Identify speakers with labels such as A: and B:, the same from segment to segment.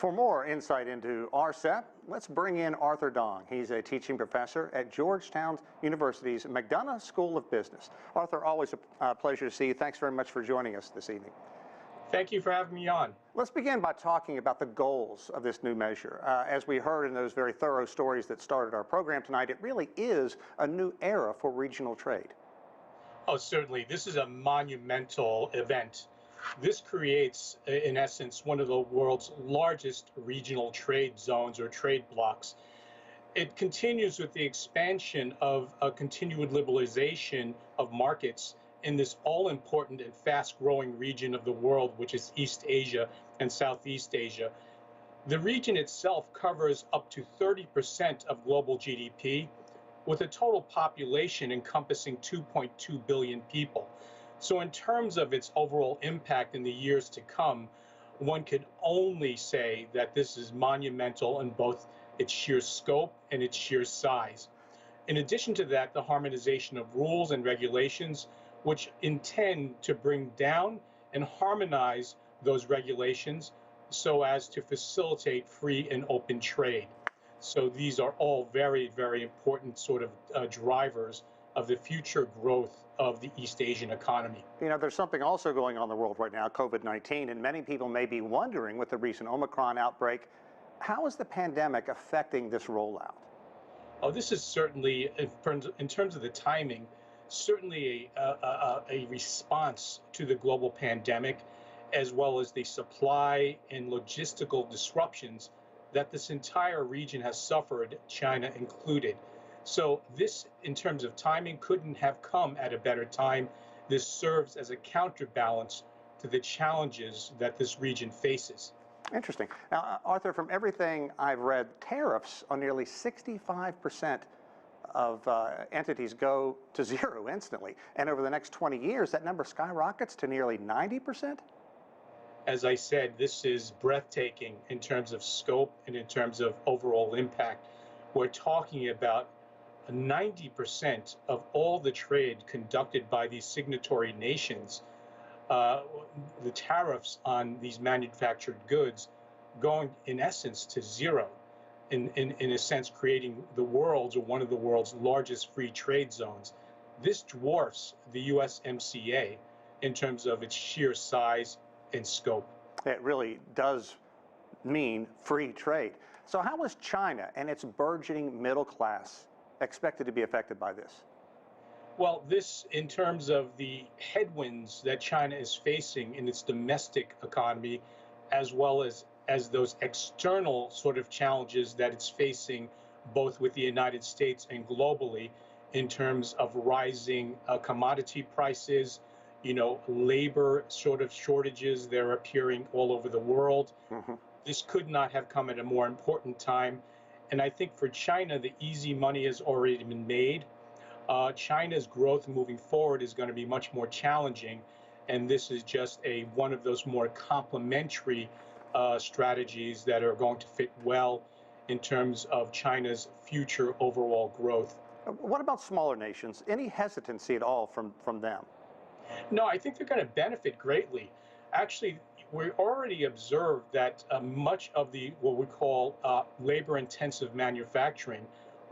A: For more insight into RCEP, let's bring in Arthur Dong. He's a teaching professor at Georgetown University's McDonough School of Business. Arthur, always a pleasure to see you. Thanks very much for joining us this evening.
B: Thank you for having me on.
A: Let's begin by talking about the goals of this new measure. As we heard in those very thorough stories that started our program tonight, it really is a new era for regional trade.
B: Oh, certainly. This is a monumental event. This creates, in essence, one of the world's largest regional trade zones or trade blocs. It continues with the expansion of a continued liberalization of markets in this all-important and fast-growing region of the world, which is East Asia and Southeast Asia. The region itself covers up to 30% of global GDP, with a total population encompassing 2.2 billion people. So in terms of its overall impact in the years to come, one could only say that this is monumental in both its sheer scope and its sheer size. In addition to that, the harmonization of rules and regulations, which intend to bring down and harmonize those regulations so as to facilitate free and open trade. So these are all very, very important sort of drivers of the future growth of the East Asian economy.
A: You know, there's something also going on in the world right now, COVID-19, and many people may be wondering with the recent Omicron outbreak, how is the pandemic affecting this rollout?
B: Oh, this is certainly, in terms of the timing, certainly a response to the global pandemic, as well as the supply and logistical disruptions that this entire region has suffered, China included. So this, in terms of timing, couldn't have come at a better time. This serves as a counterbalance to the challenges that this region faces.
A: Interesting. Now, Arthur, from everything I've read, tariffs on nearly 65% of entities go to zero instantly. And over the next 20 years, that number skyrockets to nearly 90%?
B: As I said, this is breathtaking in terms of scope and in terms of overall impact. We're talking about 90% of all the trade conducted by these signatory nations, the tariffs on these manufactured goods going in essence to zero, in a sense creating the world's or one of the world's largest free trade zones. This dwarfs the USMCA in terms of its sheer size and scope.
A: It really does mean free trade. So how is China and its burgeoning middle class expected to be affected by this?
B: Well, this, in terms of the headwinds that China is facing in its domestic economy, as well as those external sort of challenges that it's facing both with the United States and globally in terms of rising commodity prices, you know, labor sort of shortages, they're appearing all over the world. Mm-hmm. This could not have come at a more important time. And I think for China, the easy money has already been made. China's growth moving forward is going to be much more challenging. And this is just one of those more complementary strategies that are going to fit well in terms of China's future overall growth.
A: What about smaller nations? Any hesitancy at all from them?
B: No, I think they're going to benefit greatly. Actually, we already observed that much of the what we call labor-intensive manufacturing,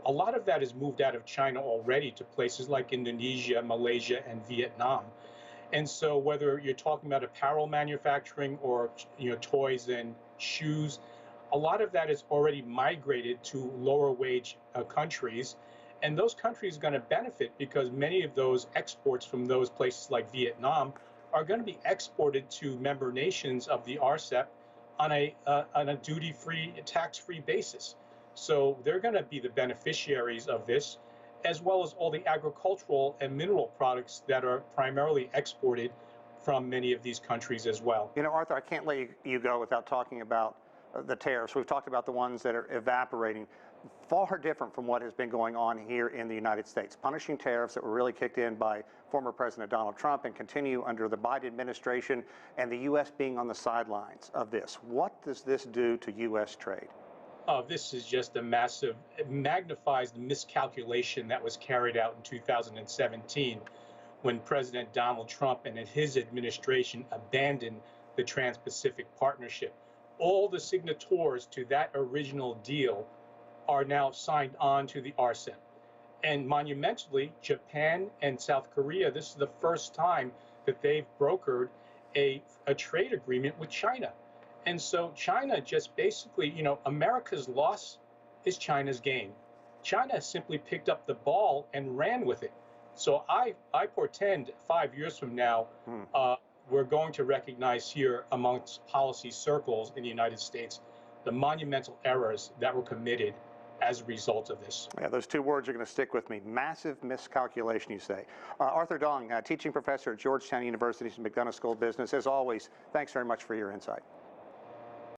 B: a lot of that is moved out of China already to places like Indonesia, Malaysia, and Vietnam. And so whether you're talking about apparel manufacturing or toys and shoes, a lot of that is already migrated to lower wage countries. And those countries are going to benefit because many of those exports from those places like Vietnam are going to be exported to member nations of the RCEP on a duty-free, tax-free basis. So they're going to be the beneficiaries of this, as well as all the agricultural and mineral products that are primarily exported from many of these countries as well.
A: You know, Arthur, I can't let you go without talking about the tariffs. We've talked about the ones that are evaporating. Far different from what has been going on here in the United States. Punishing tariffs that were really kicked in by former President Donald Trump and continue under the Biden administration, and the U.S. being on the sidelines of this. What does this do to U.S. trade?
B: This is just a massive, it magnifies the miscalculation that was carried out in 2017 when President Donald Trump and his administration abandoned the Trans-Pacific Partnership. all the signatories to that original deal are now signed on to the RCEP. And monumentally, Japan and South Korea, this is the first time that they've brokered a trade agreement with China. And so China just basically, America's loss is China's gain. China simply picked up the ball and ran with it. So I portend 5 years from now, we're going to recognize here amongst policy circles in the United States the monumental errors that were committed as a result of this.
A: Yeah, those two words are going to stick with me. Massive miscalculation, you say. Arthur Dong, teaching professor at Georgetown University's McDonough School of Business. As always, thanks very much for your insight.